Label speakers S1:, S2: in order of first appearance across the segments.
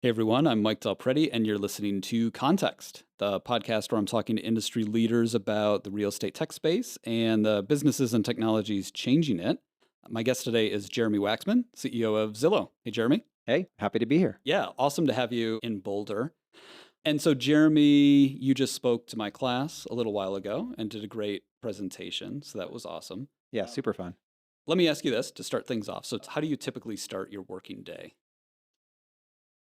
S1: Hey everyone, I'm Mike Delpreti, and you're listening to Context, the podcast where I'm talking to industry leaders about the real estate tech space and the businesses and technologies changing it. My guest today is Jeremy Wacksman, CEO of Zillow. Hey, Jeremy.
S2: Hey, happy to be here.
S1: Yeah, awesome to have you in Boulder. And so, Jeremy, you just spoke to my class a little while ago and did a great presentation. So that was awesome.
S2: Yeah, super fun.
S1: Let me ask you this to start things off. So, how do you typically start your working day?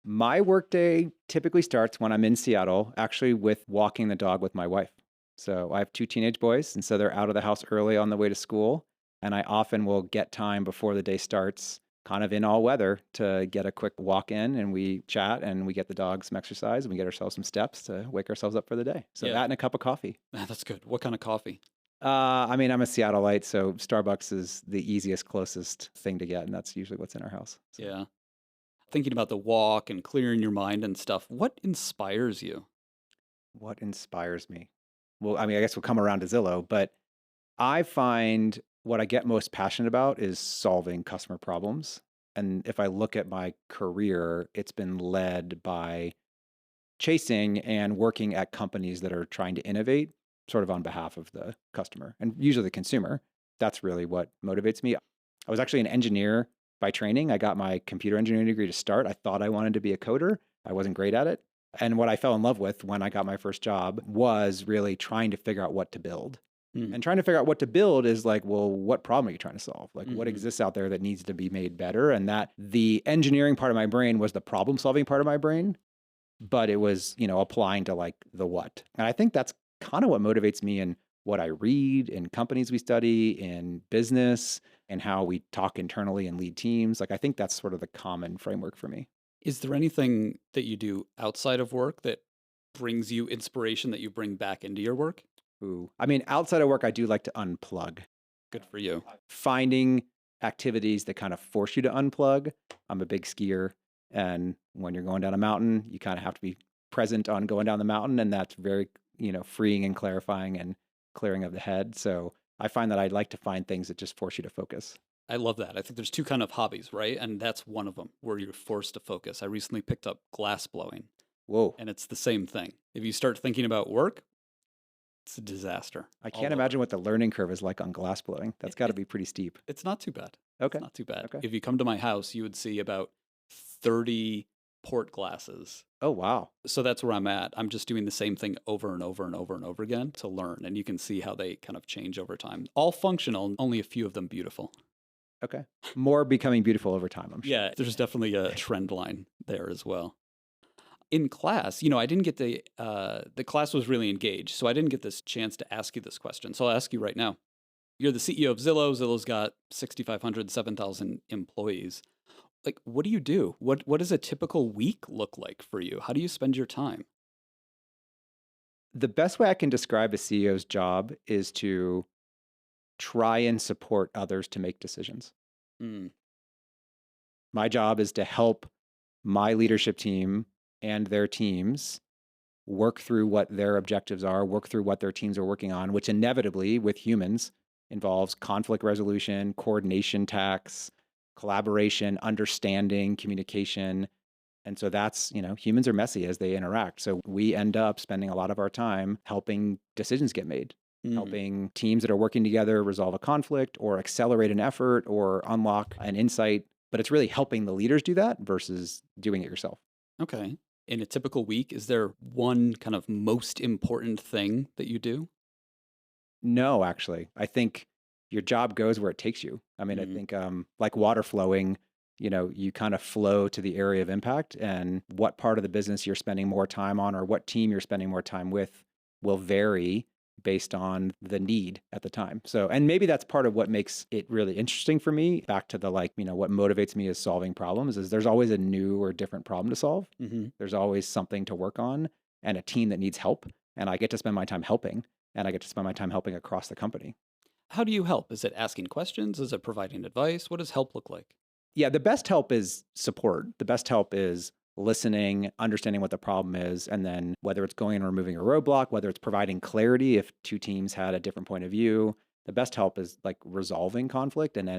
S2: My workday typically starts when I'm in Seattle, actually with walking the dog with my wife. So I have two teenage boys, and so they're out of the house early on the way to school. And I often will get time before the day starts, kind of in all weather, to get a quick walk in and we chat and we get the dog some exercise and we get ourselves some steps to wake ourselves up for the day. So
S1: Yeah,
S2: that and a cup of coffee.
S1: that's good. What kind of coffee?
S2: I'm a Seattleite, so Starbucks is the easiest, closest thing to get, and that's usually what's in our house. So.
S1: Yeah. Thinking about the walk and clearing your mind and stuff, what inspires you?
S2: What inspires me? Well, I guess we'll come around to Zillow, but I find what I get most passionate about is solving customer problems. And if I look at my career, it's been led by chasing and working at companies that are trying to innovate sort of on behalf of the customer and usually the consumer. That's really what motivates me. I was actually an engineer by training. I got my computer engineering degree to start. I thought I wanted to be a coder. I wasn't great at it. And what I fell in love with when I got my first job was really trying to figure out what to build.
S1: Mm,
S2: And trying to figure out what to build is like, well, what problem are you trying to solve? Like, what
S1: mhm.
S2: exists out there that needs to be made better? And that the engineering part of my brain was the problem solving part of my brain, but it was, applying to like the what. And I think that's kind of what motivates me in what I read, in companies we study, in business, and how we talk internally and lead teams. Like, I think that's sort of the common framework for me.
S1: Is there anything that you do outside of work that brings you inspiration that you bring back into your work?
S2: Ooh. Outside of work, I do like to unplug.
S1: Good for you.
S2: Finding activities that kind of force you to unplug. I'm a big skier. And when you're going down a mountain, you kind of have to be present on going down the mountain. And that's very, freeing and clarifying and clearing of the head. So I find that I'd like to find things that just force you to focus.
S1: I love that. I think there's two kind of hobbies, right? And that's one of them where you're forced to focus. I recently picked up glass blowing,
S2: Whoa.
S1: and it's the same thing. If you start thinking about work, it's a disaster
S2: I
S1: all
S2: can't
S1: over.
S2: imagine what the learning curve is like on glass blowing. That's
S1: It,
S2: got to
S1: it,
S2: be pretty steep.
S1: it's not too bad. It's
S2: Okay.
S1: not too bad.
S2: Okay.
S1: If you come to my house, you would see about 30 port glasses.
S2: Oh, wow.
S1: So that's where I'm at. I'm just doing the same thing over and over and over and over again to learn. And you can see how they kind of change over time. All functional, only a few of them beautiful.
S2: Okay. More becoming beautiful over time, I'm sure.
S1: Yeah, there's definitely a trend line there as well. In class, I didn't get the class was really engaged. So I didn't get this chance to ask you this question. So I'll ask you right now. You're the CEO of Zillow. Zillow's got 6,500, 7,000 employees. Like, what do you do? What does a typical week look like for you? How do you spend your time?
S2: The best way I can describe a CEO's job is to try and support others to make decisions.
S1: Mm,
S2: My job is to help my leadership team and their teams work through what their objectives are, work through what their teams are working on, which inevitably with humans involves conflict resolution, coordination tasks, collaboration, understanding, communication. And so that's, humans are messy as they interact. So we end up spending a lot of our time helping decisions get made,
S1: mm.
S2: helping teams that are working together resolve a conflict or accelerate an effort or unlock an insight. But it's really helping the leaders do that versus doing it yourself.
S1: Okay. In a typical week, is there one kind of most important thing that you do?
S2: No, actually. I think your job goes where it takes you. I
S1: Mm,
S2: think like water flowing, you kind of flow to the area of impact, and what part of the business you're spending more time on or what team you're spending more time with will vary based on the need at the time. So, and maybe that's part of what makes it really interesting for me. Back to the like, what motivates me is solving problems is there's always a new or different problem to solve.
S1: hmm
S2: There's always something to work on and a team that needs help, and I get to spend my time helping and I get to spend my time helping across the company.
S1: How do you help? Is it asking questions? Is it providing advice? What does help look like?
S2: Yeah, the best help is support. The best help is listening, understanding what the problem is, and then whether it's going and removing a roadblock, whether it's providing clarity if two teams had a different point of view. The best help is like resolving conflict and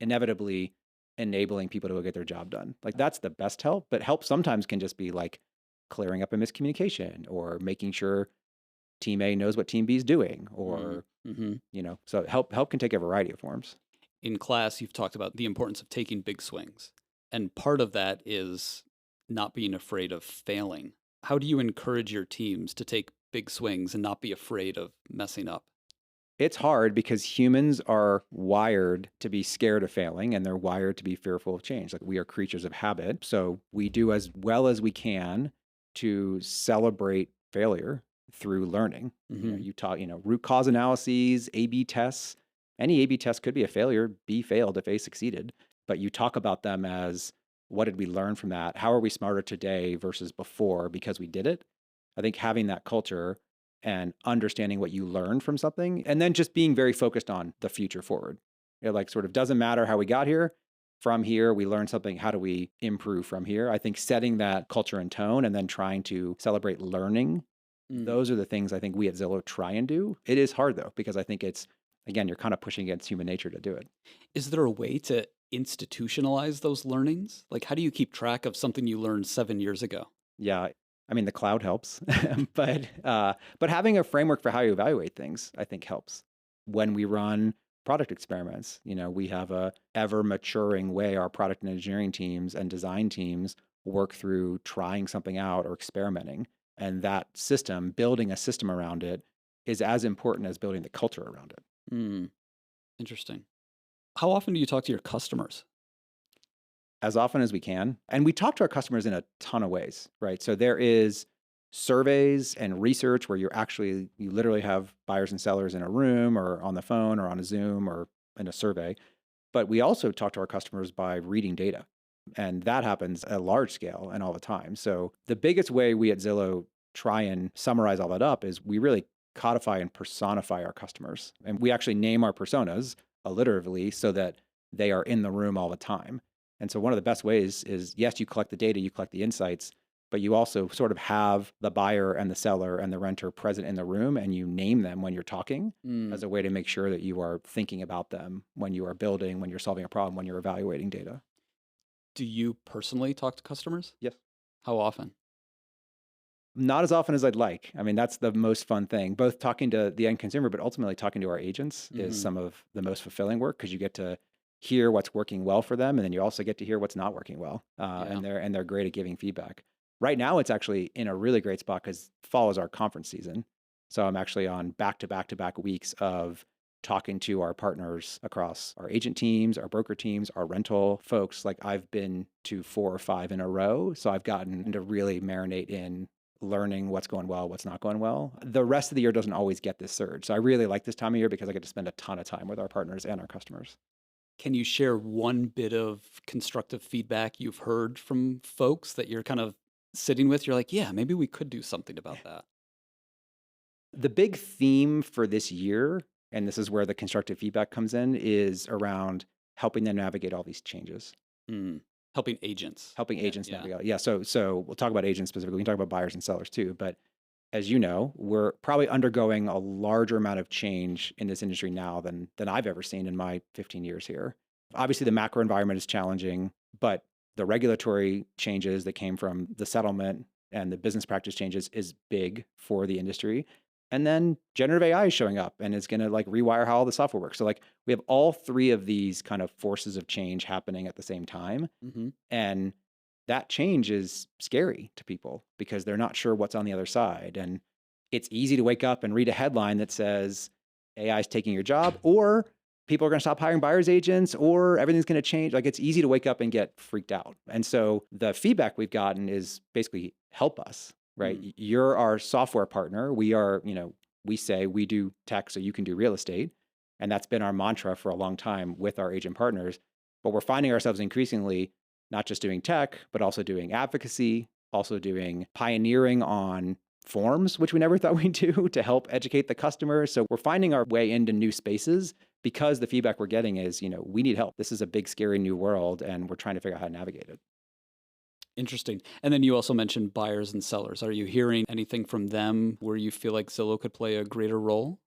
S2: inevitably enabling people to go get their job done. Like that's the best help, but help sometimes can just be like clearing up a miscommunication or making sure team A knows what team B is doing or,
S1: Mm-hmm.
S2: so help can take a variety of forms.
S1: In class, you've talked about the importance of taking big swings. And part of that is not being afraid of failing. How do you encourage your teams to take big swings and not be afraid of messing up?
S2: It's hard because humans are wired to be scared of failing and they're wired to be fearful of change. Like we are creatures of habit. So we do as well as we can to celebrate failure through learning.
S1: Mm-hmm.
S2: You taught, root cause analyses, A/B tests. Any A/B test could be a failure. B failed if A succeeded. But you talk about them as what did we learn from that? How are we smarter today versus before because we did it? I think having that culture and understanding what you learned from something, and then just being very focused on the future forward. It like sort of doesn't matter how we got here. From here, we learned something. How do we improve from here? I think setting that culture and tone and then trying to celebrate learning,
S1: Mm.
S2: those are the things I think we at Zillow try and do. It is hard though, because I think it's, again, you're kind of pushing against human nature to do it.
S1: Is there a way to institutionalize those learnings? Like, how do you keep track of something you learned 7 years ago?
S2: Yeah. I mean, the cloud helps, but having a framework for how you evaluate things, I think helps. When we run product experiments, we have a ever maturing way our product and engineering teams and design teams work through trying something out or experimenting. And that system, building a system around it, is as important as building the culture around it.
S1: Mm. Interesting. How often do you talk to your customers?
S2: As often as we can. And we talk to our customers in a ton of ways, right? So there is surveys and research where you literally have buyers and sellers in a room or on the phone or on a Zoom or in a survey. But we also talk to our customers by reading data. And that happens at a large scale and all the time. So the biggest way we at Zillow try and summarize all that up is we really codify and personify our customers. And we actually name our personas alliteratively so that they are in the room all the time. And so one of the best ways is, yes, you collect the data, you collect the insights, but you also sort of have the buyer and the seller and the renter present in the room and you name them when you're talking
S1: Mm.
S2: as a way to make sure that you are thinking about them when you are building, when you're solving a problem, when you're evaluating data.
S1: Do you personally talk to customers?
S2: Yes.
S1: How often?
S2: Not as often as I'd like. I mean, that's the most fun thing. Both talking to the end consumer, but ultimately talking to our agents is
S1: Mm-hmm.
S2: some of the most fulfilling work because you get to hear what's working well for them, and then you also get to hear what's not working well.
S1: Yeah.
S2: And they're great at giving feedback. Right now, it's actually in a really great spot because fall is our conference season. So I'm actually on back to back to back weeks of talking to our partners across our agent teams, our broker teams, our rental folks. Like I've been to 4 or 5 in a row, so I've gotten to really marinate in learning what's going well, what's not going well. The rest of the year doesn't always get this surge. So I really like this time of year because I get to spend a ton of time with our partners and our customers.
S1: Can you share one bit of constructive feedback you've heard from folks that you're kind of sitting with? You're like, yeah, maybe we could do something about that.
S2: The big theme for this year, and this is where the constructive feedback comes in, is around helping them navigate all these changes.
S1: Mm. Helping agents.
S2: Helping
S1: Yeah.
S2: agents
S1: Yeah.
S2: navigate. Yeah. So we'll talk about agents specifically. We can talk about buyers and sellers too. But as you know, we're probably undergoing a larger amount of change in this industry now than I've ever seen in my 15 years here. Obviously, the macro environment is challenging, but the regulatory changes that came from the settlement and the business practice changes is big for the industry. And then generative AI is showing up and it's going to like rewire how all the software works. So like we have all three of these kind of forces of change happening at the same time.
S1: Mm-hmm.
S2: And that change is scary to people because they're not sure what's on the other side. And it's easy to wake up and read a headline that says AI is taking your job, or people are going to stop hiring buyer's agents, or everything's going to change. Like it's easy to wake up and get freaked out. And so the feedback we've gotten is basically help us, right?
S1: Mm.
S2: You're our software partner. We are, we say we do tech so you can do real estate. And that's been our mantra for a long time with our agent partners. But we're finding ourselves increasingly not just doing tech, but also doing advocacy, also doing pioneering on forms, which we never thought we'd do to help educate the customer. So we're finding our way into new spaces because the feedback we're getting is, we need help. This is a big, scary new world, and we're trying to figure out how to navigate it.
S1: Interesting. And then you also mentioned buyers and sellers. Are you hearing anything from them where you feel like Zillow could play a greater role?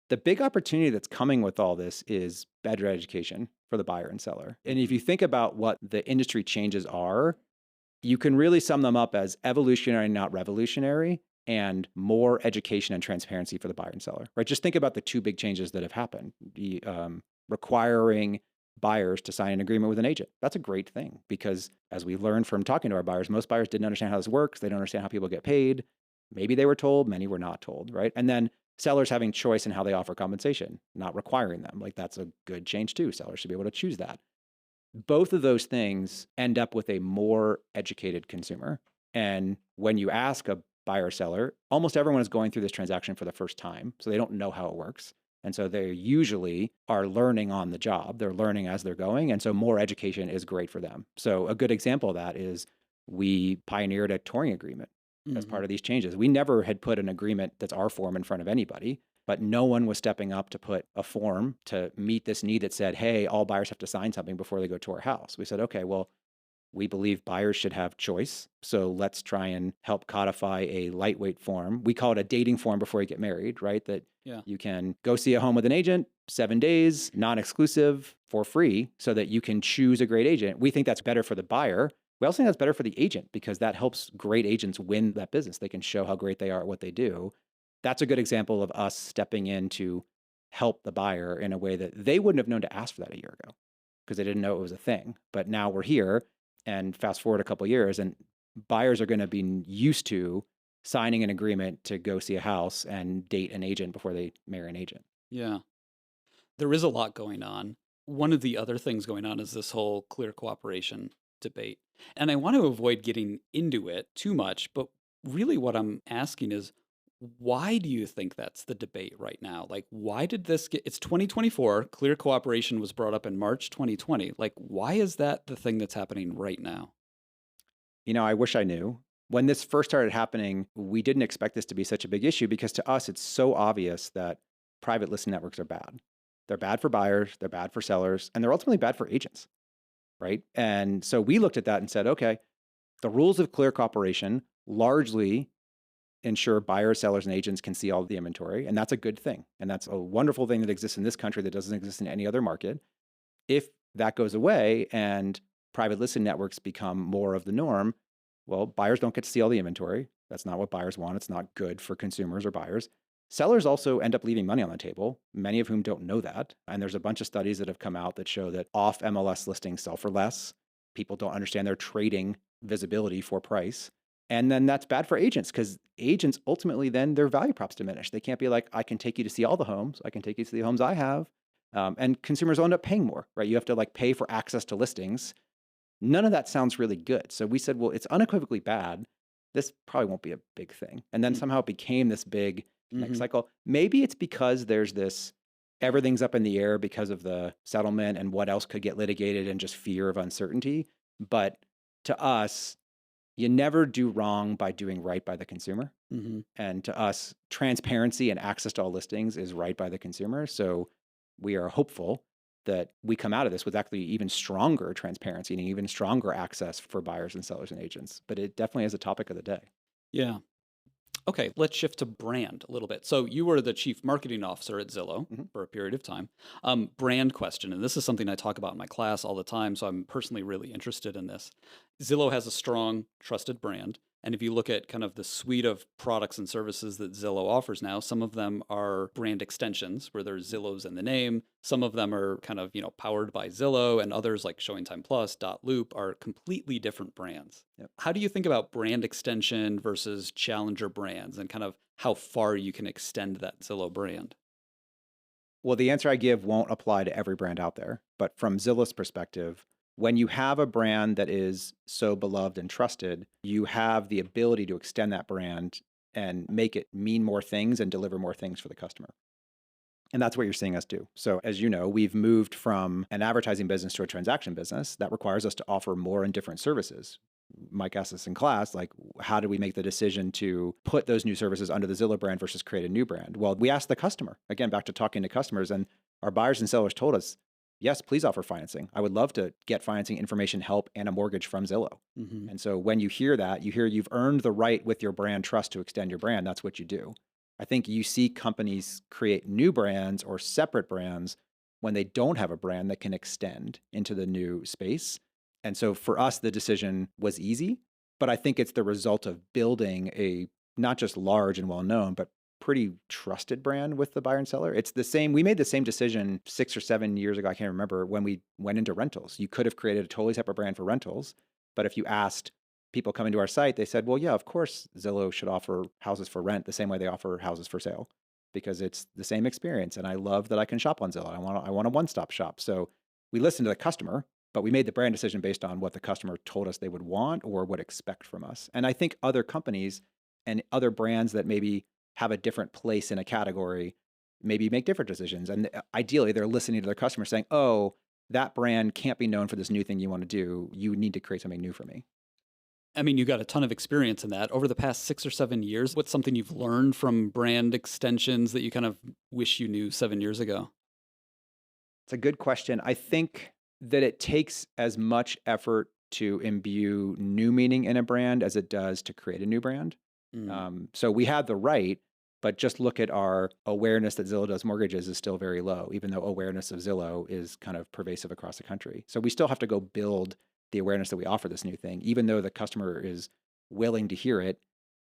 S2: The big opportunity that's coming with all this is better education. for the buyer and seller. And if you think about what the industry changes are, you can really sum them up as evolutionary, not revolutionary, and more education and transparency for the buyer and seller, right? Just think about the two big changes that have happened. The requiring buyers to sign an agreement with an agent. That's a great thing because as we learned from talking to our buyers, most buyers didn't understand how this works. They don't understand how people get paid. Maybe they were told, many were not told, right? And then sellers having choice in how they offer compensation, not requiring them. Like that's a good change too. Sellers should be able to choose that. Both of those things end up with a more educated consumer. And when you ask a buyer or seller, almost everyone is going through this transaction for the first time. So they don't know how it works. And so they usually are learning on the job. They're learning as they're going. And so more education is great for them. So a good example of that is we pioneered a touring agreement as
S1: Mm-hmm.
S2: part of these changes. We never had put an agreement that's our form in front of anybody, but no one was stepping up to put a form to meet this need that said, hey, all buyers have to sign something before they go to our house. We said, okay, well, we believe buyers should have choice. So let's try and help codify a lightweight form. We call it a dating form before you get married, right? That
S1: Yeah.
S2: you can go see a home with an agent, 7 days, non-exclusive, for free, so that you can choose a great agent. We think that's better for the buyer. We also think that's better for the agent because that helps great agents win that business. They can show how great they are at what they do. That's a good example of us stepping in to help the buyer in a way that they wouldn't have known to ask for that a year ago because they didn't know it was a thing. But now we're here and fast forward a couple of years and buyers are going to be used to signing an agreement to go see a house and date an agent before they marry an agent.
S1: Yeah. There is a lot going on. One of the other things going on is this whole clear cooperation debate. And I want to avoid getting into it too much, but really what I'm asking is why do you think that's the debate right now? Like, why did this get, it's 2024, clear cooperation was brought up in March 2020. Like, why is that the thing that's happening right now?
S2: You know, I wish I knew. When this first started happening, we didn't expect this to be such a big issue because to us, it's so obvious that private listing networks are bad. They're bad for buyers, they're bad for sellers, and they're ultimately bad for agents, right? And so we looked at that and said, okay, the rules of clear cooperation largely ensure buyers, sellers, and agents can see all the inventory. And that's a good thing. And that's a wonderful thing that exists in this country that doesn't exist in any other market. If that goes away and private listing networks become more of the norm, well, buyers don't get to see all the inventory. That's not what buyers want. It's not good for consumers or buyers. Sellers also end up leaving money on the table, many of whom don't know that. And there's a bunch of studies that have come out that show that off MLS listings sell for less. People don't understand they're trading visibility for price. And then that's bad for agents because agents ultimately then their value props diminish. They can't be like, I can take you to see all the homes. I can take you to the homes I have. And consumers will end up paying more, right? You have to like pay for access to listings. None of that sounds really good. So we said, well, it's unequivocally bad. This probably won't be a big thing. And then somehow it became this big next
S1: Mm-hmm.
S2: cycle. Maybe it's because there's this everything's up in the air because of the settlement and what else could get litigated and just fear of uncertainty. But to us, you never do wrong by doing right by the consumer.
S1: Mm-hmm.
S2: And to us, transparency and access to all listings is right by the consumer. So we are hopeful that we come out of this with actually even stronger transparency and even stronger access for buyers and sellers and agents. But it definitely is a topic of the day.
S1: Yeah. Okay, let's shift to brand a little bit. So you were the chief marketing officer at Zillow
S2: Mhm.
S1: for a period of time. Brand question, and this is something I talk about in my class all the time, so I'm personally really interested in this. Zillow has a strong, trusted brand. And if you look at kind of the suite of products and services that Zillow offers now, some of them are brand extensions where there's Zillow's in the name. Some of them are kind of, powered by Zillow, and others like ShowingTime Plus, Loop are completely different brands.
S2: Yep.
S1: How do you think about brand extension versus challenger brands and kind of how far you can extend that Zillow brand?
S2: Well, the answer I give won't apply to every brand out there. But from Zillow's perspective, when you have a brand that is so beloved and trusted, you have the ability to extend that brand and make it mean more things and deliver more things for the customer. And that's what you're seeing us do. So, as you know, we've moved from an advertising business to a transaction business that requires us to offer more and different services. Mike asked us in class, like, how do we make the decision to put those new services under the Zillow brand versus create a new brand? Well, we asked the customer, again, back to talking to customers, and our buyers and sellers told us, yes, please offer financing. I would love to get financing information, help, and a mortgage from Zillow.
S1: Hmm.
S2: And so when you hear that, you hear you've earned the right with your brand trust to extend your brand. That's what you do. I think you see companies create new brands or separate brands when they don't have a brand that can extend into the new space. And so for us, the decision was easy, but I think it's the result of building a not just large and well known, but pretty trusted brand with the buyer and seller. It's the same. We made the same decision 6 or 7 years ago. I can't remember when we went into rentals. You could have created a totally separate brand for rentals. But if you asked people coming to our site, they said, well, yeah, of course, Zillow should offer houses for rent the same way they offer houses for sale because it's the same experience. And I love that I can shop on Zillow. I want a one-stop shop. So we listened to the customer, but we made the brand decision based on what the customer told us they would want or would expect from us. And I think other companies and other brands that maybe have a different place in a category maybe make different decisions. And ideally, they're listening to their customer saying, oh, that brand can't be known for this new thing you want to do. You need to create something new for me.
S1: I mean, you got a ton of experience in that. Over the past 6 or 7 years, what's something you've learned from brand extensions that you kind of wish you knew 7 years ago?
S2: It's a good question. I think that it takes as much effort to imbue new meaning in a brand as it does to create a new brand.
S1: Mm.
S2: So we had the right, but just look at our awareness that Zillow does mortgages is still very low, even though awareness of Zillow is kind of pervasive across the country. So we still have to go build the awareness that we offer this new thing, even though the customer is willing to hear it.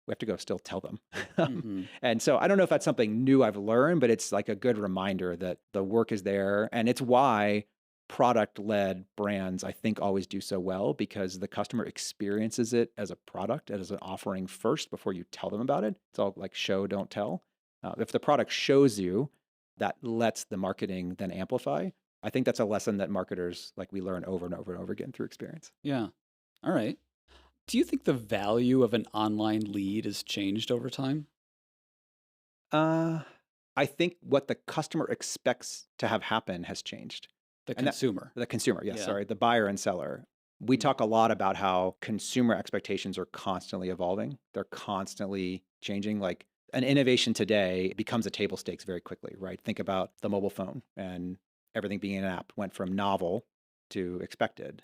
S2: We have to go still tell them.
S1: Hmm.
S2: And so I don't know if that's something new I've learned, but it's like a good reminder that the work is there. And it's why product led brands, I think, always do so well because the customer experiences it as a product, as an offering first before you tell them about it. It's all like show, don't tell. If the product shows you, that lets the marketing then amplify. I think that's a lesson that marketers like we learn over and over and over again through experience.
S1: Yeah. All right. Do you think the value of an online lead has changed over time?
S2: Uh, I think what the customer expects to have happen has changed.
S1: The
S2: And that
S1: consumer.
S2: the consumer, yes,
S1: Yeah.
S2: sorry, the buyer and seller. We
S1: Mm.
S2: talk a lot about how consumer expectations are constantly evolving. They're constantly changing. Like an innovation today becomes a table stakes very quickly, right? Think about the mobile phone and everything being an app went from novel to expected.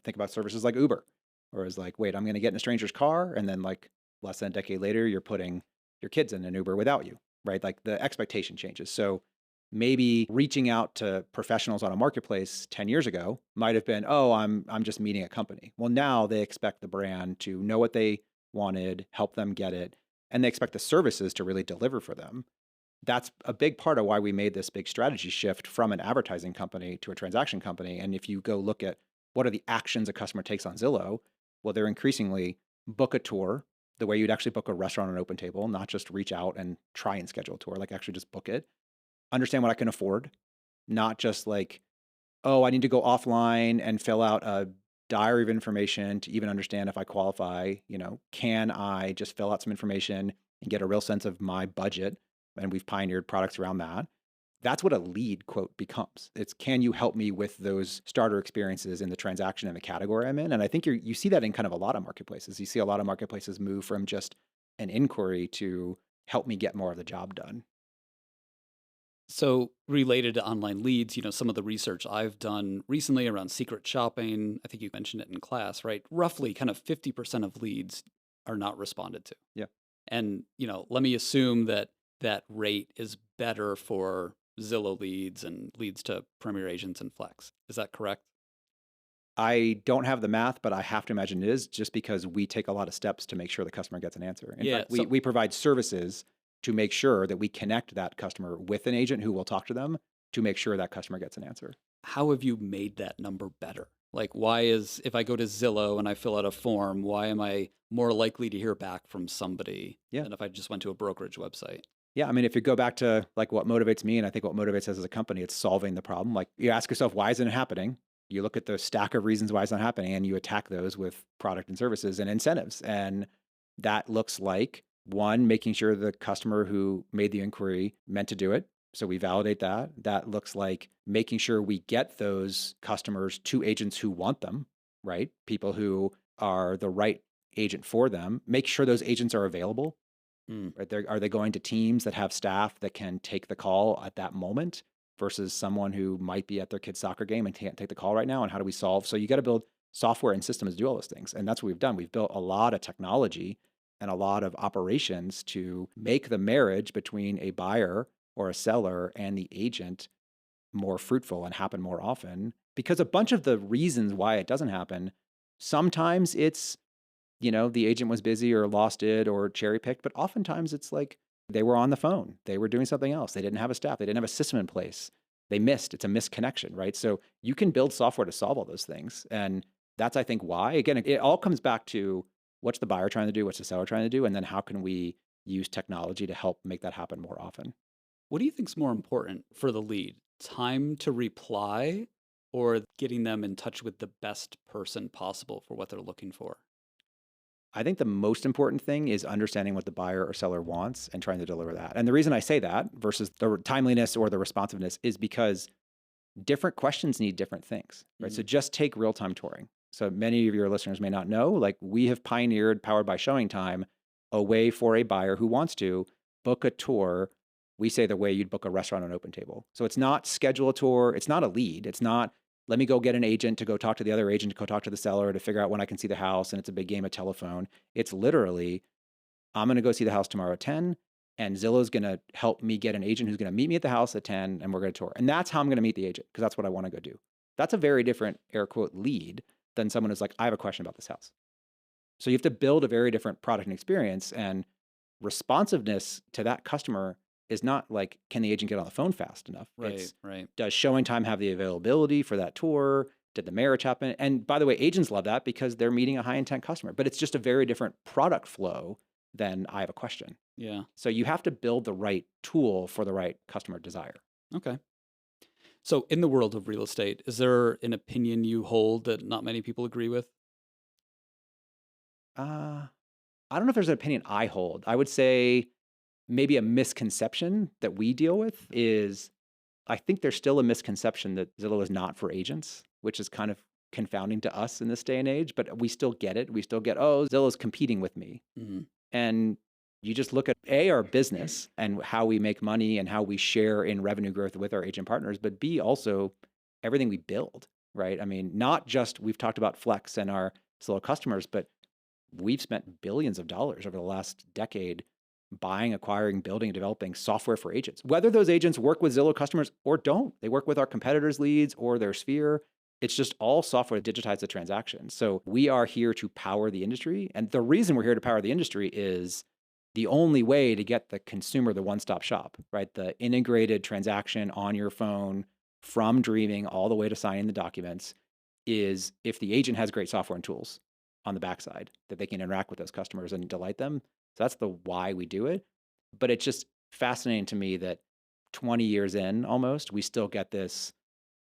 S2: Think about services like Uber, or is like, wait, I'm going to get in a stranger's car, and then like less than a decade later, you're putting your kids in an Uber without you, right? Like the expectation changes. So maybe reaching out to professionals on a marketplace 10 years ago might have been, oh, I'm just meeting a company. Well, now they expect the brand to know what they wanted, help them get it, and they expect the services to really deliver for them. That's a big part of why we made this big strategy shift from an advertising company to a transaction company. And if you go look at what are the actions a customer takes on Zillow, well, they're increasingly book a tour the way you'd actually book a restaurant on Open Table, not just reach out and try and schedule a tour, like actually just book it, understand what I can afford, not just like, oh, I need to go offline and fill out a diary of information to even understand if I qualify. Can I just fill out some information and get a real sense of my budget? And we've pioneered products around that. That's what a lead quote becomes. It's can you help me with those starter experiences in the transaction and the category I'm in? And I think you see that in kind of a lot of marketplaces. You see a lot of marketplaces move from just an inquiry to help me get more of the job done.
S1: So related to online leads, some of the research I've done recently around secret shopping, I think you mentioned it in class, right? Roughly kind of 50% of leads are not responded to.
S2: Yeah.
S1: And, let me assume that that rate is better for Zillow leads and leads to Premier Agents and Flex. Is that correct?
S2: I don't have the math, but I have to imagine it is just because we take a lot of steps to make sure the customer gets an answer. In
S1: Yeah.
S2: fact, we provide services to make sure that we connect that customer with an agent who will talk to them to make sure that customer gets an answer.
S1: How have you made that number better? Like, why is, if I go to Zillow and I fill out a form, why am I more likely to hear back from somebody
S2: Yeah.
S1: than if I just went to a brokerage website?
S2: Yeah, I mean, if you go back to like what motivates me, and I think what motivates us as a company, it's solving the problem. Like you ask yourself, why isn't it happening? You look at the stack of reasons why it's not happening, and you attack those with product and services and incentives. And that looks like one, making sure the customer who made the inquiry meant to do it. So we validate that. That looks like making sure we get those customers to agents who want them, right? People who are the right agent for them. Make sure those agents are available.
S1: Mm.
S2: Right? Are they going to teams that have staff that can take the call at that moment versus someone who might be at their kid's soccer game and can't take the call right now? And how do we solve? So you got to build software and systems to do all those things. And that's what we've done. We've built a lot of technology and a lot of operations to make the marriage between a buyer or a seller and the agent more fruitful and happen more often. Because a bunch of the reasons why it doesn't happen, sometimes it's, the agent was busy or lost it or cherry picked, but oftentimes it's like they were on the phone, they were doing something else, they didn't have a staff, they didn't have a system in place, they missed. It's a misconnection, right? So you can build software to solve all those things. And that's, I think, why. Again, it all comes back to what's the buyer trying to do, what's the seller trying to do, and then how can we use technology to help make that happen more often.
S1: What do you think's more important for the lead? Time to reply or getting them in touch with the best person possible for what they're looking for?
S2: I think the most important thing is understanding what the buyer or seller wants and trying to deliver that. And the reason I say that versus the timeliness or the responsiveness is because different questions need different things, right? So just take real-time touring. So many of your listeners may not know, like we have pioneered, powered by Showing Time, a way for a buyer who wants to book a tour. We say the way you'd book a restaurant on Open Table. So it's not schedule a tour. It's not a lead. It's not, let me go get an agent to go talk to the other agent, to go talk to the seller to figure out when I can see the house. And it's a big game of telephone. It's literally, I'm going to go see the house tomorrow at 10. And Zillow's going to help me get an agent who's going to meet me at the house at 10 and we're going to tour. And that's how I'm going to meet the agent because that's what I want to go do. That's a very different air quote lead than someone who's like, I have a question about this house. So you have to build a very different product and experience, and responsiveness to that customer is not like, can the agent get on the phone fast enough?
S1: Right, right.
S2: Does Showing Time have the availability for that tour? Did the marriage happen? And by the way, agents love that because they're meeting a high intent customer, but it's just a very different product flow than I have a question.
S1: Yeah.
S2: So you have to build the right tool for the right customer desire.
S1: Okay. So in the world of real estate, is there an opinion you hold that not many people agree with?
S2: I don't know if there's an opinion I hold. I would say maybe a misconception that we deal with is I think there's still a misconception that Zillow is not for agents, which is kind of confounding to us in this day and age, but we still get it. We still get, oh, Zillow's competing with me.
S1: Mm-hmm.
S2: And you just look at A, our business and how we make money and how we share in revenue growth with our agent partners, but B, also everything we build, right? I mean, not just we've talked about Flex and our Zillow customers, but we've spent billions of dollars over the last decade buying, acquiring, building, and developing software for agents. Whether those agents work with Zillow customers or don't, they work with our competitors' leads or their sphere. It's just all software to digitize the transaction. So we are here to power the industry. And the reason we're here to power the industry is the only way to get the consumer the one-stop shop, right? The integrated transaction on your phone from dreaming all the way to signing the documents is if the agent has great software and tools on the backside that they can interact with those customers and delight them. So that's the why we do it. But it's just fascinating to me that 20 years in almost, we still get this,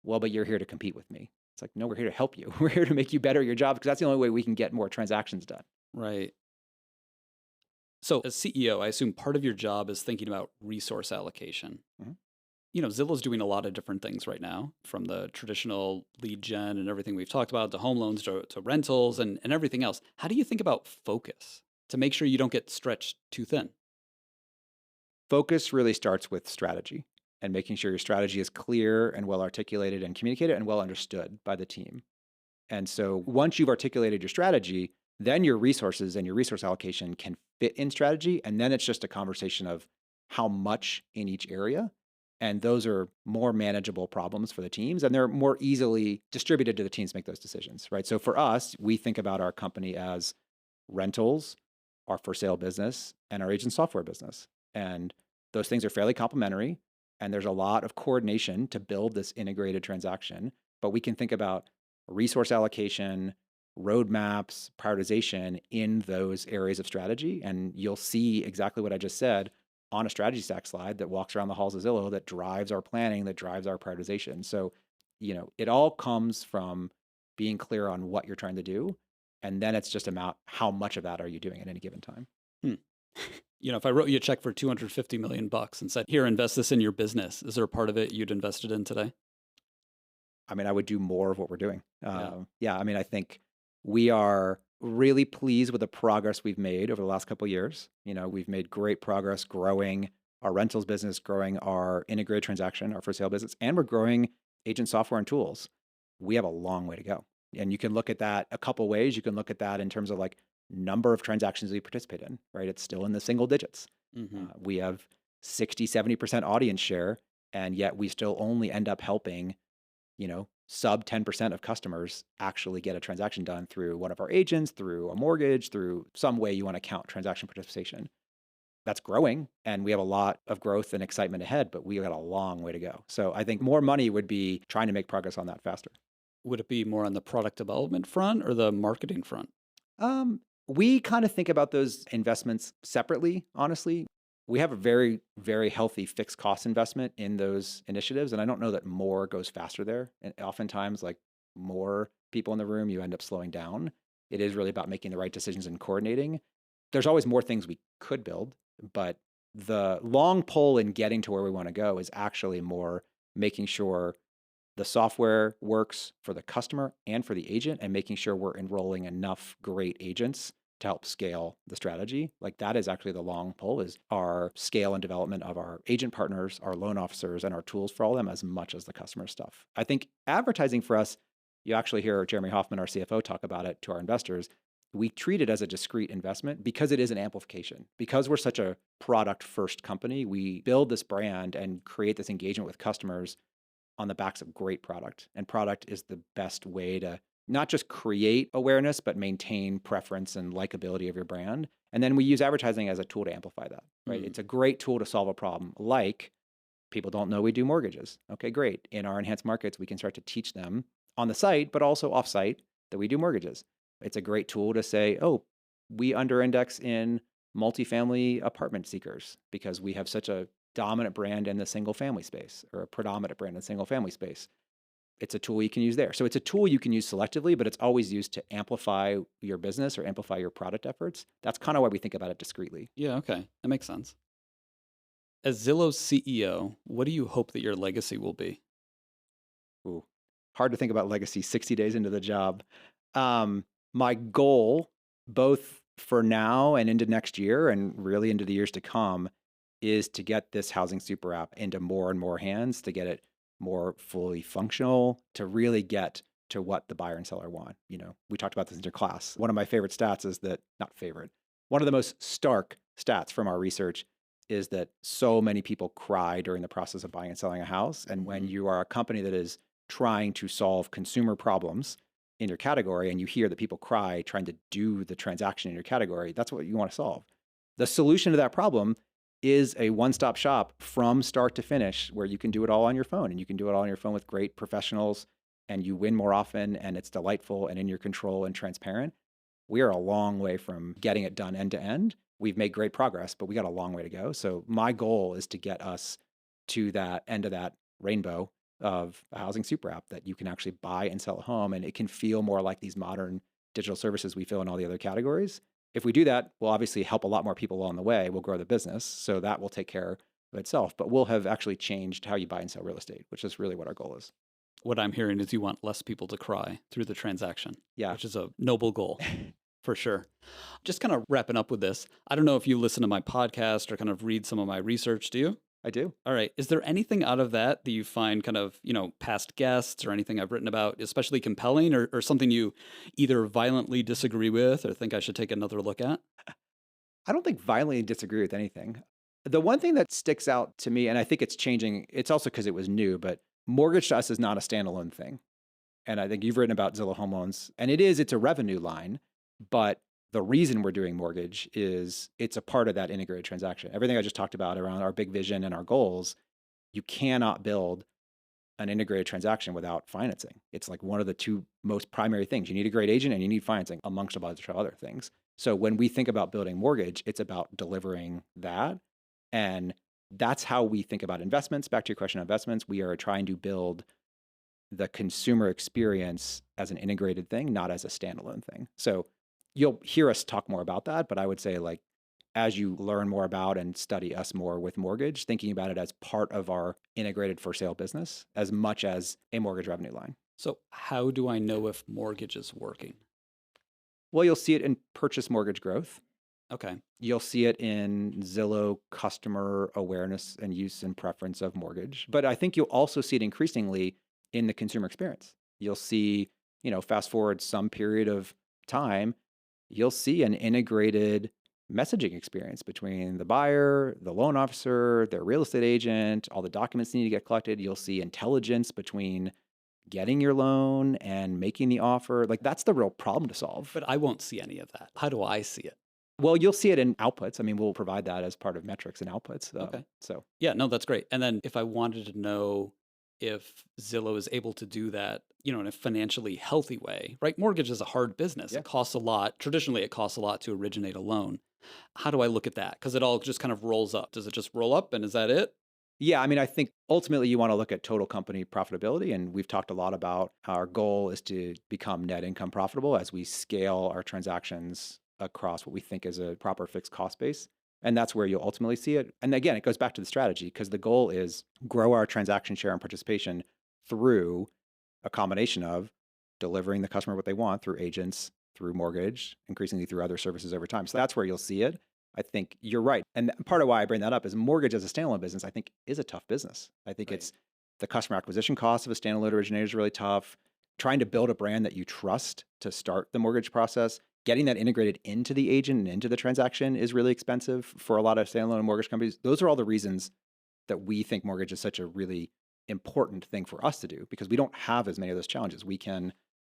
S2: well, but you're here to compete with me. It's like, no, we're here to help you. We're here to make you better at your job because that's the only way we can get more transactions done.
S1: Right. So as CEO, I assume part of your job is thinking about resource allocation.
S2: Mhm.
S1: Zillow's doing a lot of different things right now, from the traditional lead gen and everything we've talked about, to home loans, to rentals and everything else. How do you think about focus to make sure you don't get stretched too thin?
S2: Focus really starts with strategy and making sure your strategy is clear and well articulated and communicated and well understood by the team. And so once you've articulated your strategy, then your resources and your resource allocation can fit in strategy. And then it's just a conversation of how much in each area. And those are more manageable problems for the teams, and they're more easily distributed to the teams to make those decisions, right? So for us, we think about our company as rentals, our for sale business, and our agent software business. And those things are fairly complementary. And there's a lot of coordination to build this integrated transaction. But we can think about resource allocation, roadmaps, prioritization in those areas of strategy. And you'll see exactly what I just said on a strategy stack slide that walks around the halls of Zillow that drives our planning, that drives our prioritization. So, it all comes from being clear on what you're trying to do. And then it's just about how much of that are you doing at any given time.
S1: Hmm. If I wrote you a check for $250 million and said, here, invest this in your business, is there a part of it you'd invested in today?
S2: I mean, I would do more of what we're doing.
S1: Yeah.
S2: I mean, I think we are really pleased with the progress we've made over the last couple of years. We've made great progress growing our rentals business, growing our integrated transaction, our for sale business, and we're growing agent software and tools. We have a long way to go. And you can look at that a couple ways. You can look at that in terms of like number of transactions we participate in, right? It's still in the single digits.
S1: Mm-hmm.
S2: We have 60, 70% audience share And yet we still only end up helping, sub 10% of customers actually get a transaction done through one of our agents, through a mortgage, through some way you want to count transaction participation. That's growing, and we have a lot of growth and excitement ahead, but we got a long way to go. So I think more money would be trying to make progress on that faster.
S1: Would it be more on the product development front or the marketing front?
S2: We kind of think about those investments separately, honestly. We have a very, very healthy fixed cost investment in those initiatives. And I don't know that more goes faster there. And oftentimes, like more people in the room, you end up slowing down. It is really about making the right decisions and coordinating. There's always more things we could build, but the long pull in getting to where we want to go is actually more making sure the software works for the customer and for the agent, and making sure we're enrolling enough great agents to help scale the strategy. Like that is actually the long pull, is our scale and development of our agent partners, our loan officers, and our tools for all of them, as much as the customer stuff. I think advertising for us, you actually hear Jeremy Hoffman, our CFO, talk about it to our investors. We treat it as a discrete investment because it is an amplification. Because we're such a product first company, we build this brand and create this engagement with customers on the backs of great product. And product is the best way to not just create awareness, but maintain preference and likability of your brand. And then we use advertising as a tool to amplify that, right?
S1: Mm.
S2: It's a great tool to solve a problem. Like, people don't know we do mortgages. Okay, great. In our enhanced markets, we can start to teach them on the site, but also offsite, that we do mortgages. It's a great tool to say, oh, we under index in multifamily apartment seekers because we have such a dominant brand in the single family space, or a predominant brand in the single family space. It's a tool you can use there. So it's a tool you can use selectively, but it's always used to amplify your business or amplify your product efforts. That's kind of why we think about it discreetly.
S1: Yeah, okay. That makes sense. As Zillow's CEO, what do you hope that your legacy will be?
S2: Ooh, hard to think about legacy 60 days into the job. My goal, both for now and into next year and really into the years to come, is to get this housing super app into more and more hands, to get it more fully functional, to really get to what the buyer and seller want. We talked about this in your class. One of my favorite stats is that, not favorite, one of the most stark stats from our research is that so many people cry during the process of buying and selling a house. And when you are a company that is trying to solve consumer problems in your category, and you hear that people cry trying to do the transaction in your category, that's what you want to solve. The solution to that problem is a one-stop shop from start to finish, where you can do it all on your phone, and you can do it all on your phone with great professionals, and you win more often, and it's delightful and in your control and transparent. We are a long way from getting it done end to end. We've made great progress, but we got a long way to go. So my goal is to get us to that end of that rainbow of a housing super app that you can actually buy and sell a home, and it can feel more like these modern digital services we feel in all the other categories. If we do that, we'll obviously help a lot more people along the way. We'll grow the business, so that will take care of itself. But we'll have actually changed how you buy and sell real estate, which is really what our goal is.
S1: What I'm hearing is you want less people to cry through the transaction,
S2: Yeah.
S1: which is a noble goal for sure. Just kind of wrapping up with this. I don't know if you listen to my podcast or kind of read some of my research. Do you?
S2: I do.
S1: All right. Is there anything out of that that you find kind of, past guests or anything I've written about especially compelling, or something you either violently disagree with or think I should take another look at?
S2: I don't think violently disagree with anything. The one thing that sticks out to me, and I think it's changing, it's also because it was new, but mortgage to us is not a standalone thing. And I think you've written about Zillow Home Loans, and it's a revenue line, but the reason we're doing mortgage is it's a part of that integrated transaction. Everything I just talked about around our big vision and our goals, you cannot build an integrated transaction without financing. It's like one of the two most primary things. You need a great agent and you need financing, amongst a bunch of other things. So when we think about building mortgage, it's about delivering that. And that's how we think about investments. Back to your question on investments, we are trying to build the consumer experience as an integrated thing, not as a standalone thing. So you'll hear us talk more about that, but I would say, like, as you learn more about and study us more with mortgage, thinking about it as part of our integrated for sale business as much as a mortgage revenue line.
S1: So, how do I know if mortgage is working?
S2: Well, you'll see it in purchase mortgage growth.
S1: Okay.
S2: You'll see it in Zillow customer awareness and use and preference of mortgage. But I think you'll also see it increasingly in the consumer experience. You'll see, fast forward some period of time, you'll see an integrated messaging experience between the buyer, the loan officer, their real estate agent, all the documents need to get collected. You'll see intelligence between getting your loan and making the offer. Like that's the real problem to solve.
S1: But I won't see any of that. How do I see it?
S2: Well, you'll see it in outputs. I mean, we'll provide that as part of metrics and outputs.
S1: Okay.
S2: So
S1: Yeah, no, that's great. And then if I wanted to know if Zillow is able to do that, in a financially healthy way, right? Mortgage is a hard business.
S2: Yeah.
S1: It costs a lot. Traditionally, it costs a lot to originate a loan. How do I look at that? Because it all just kind of rolls up. Does it just roll up and is that it?
S2: yeah, I mean, I think ultimately you want to look at total company profitability. And we've talked a lot about how our goal is to become net income profitable as we scale our transactions across what we think is a proper fixed cost base. And that's where you'll ultimately see it. And again, it goes back to the strategy because the goal is grow our transaction share and participation through a combination of delivering the customer what they want through agents, through mortgage, increasingly through other services over time. So that's where you'll see it. I think you're right. And part of why I bring that up is mortgage as a standalone business, I think is a tough business. I think
S1: Right.
S2: it's the customer acquisition cost of a standalone originator is really tough. Trying to build a brand that you trust to start the mortgage process, getting that integrated into the agent and into the transaction is really expensive for a lot of standalone mortgage companies. Those are all the reasons that we think mortgage is such a really important thing for us to do because we don't have as many of those challenges. We can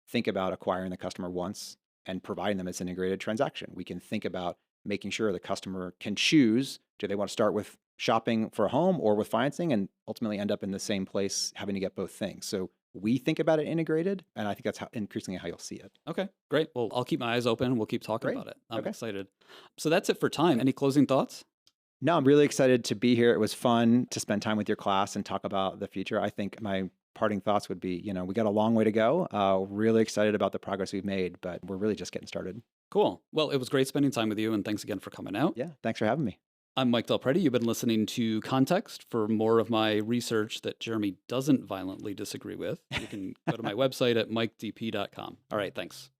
S2: think about acquiring the customer once and providing them as an integrated transaction. We can think about making sure the customer can choose, do they want to start with shopping for a home or with financing and ultimately end up in the same place having to get both things. So we think about it integrated, and I think that's increasingly how you'll see it.
S1: Okay, great. Well, I'll keep my eyes open. We'll keep talking
S2: Great.
S1: about it. I'm
S2: Okay.
S1: excited. So that's it for time. Any closing thoughts?
S2: No, I'm really excited to be here. It was fun to spend time with your class and talk about the future. I think my parting thoughts would be, we got a long way to go. Really excited about the progress we've made, but we're really just getting started.
S1: Cool. Well, it was great spending time with you, and thanks again for coming out.
S2: Yeah, thanks for having me.
S1: I'm Mike Del Prete. You've been listening to Context. For more of my research that Jeremy doesn't violently disagree with, you can go to my website at mikedp.com. All right, thanks.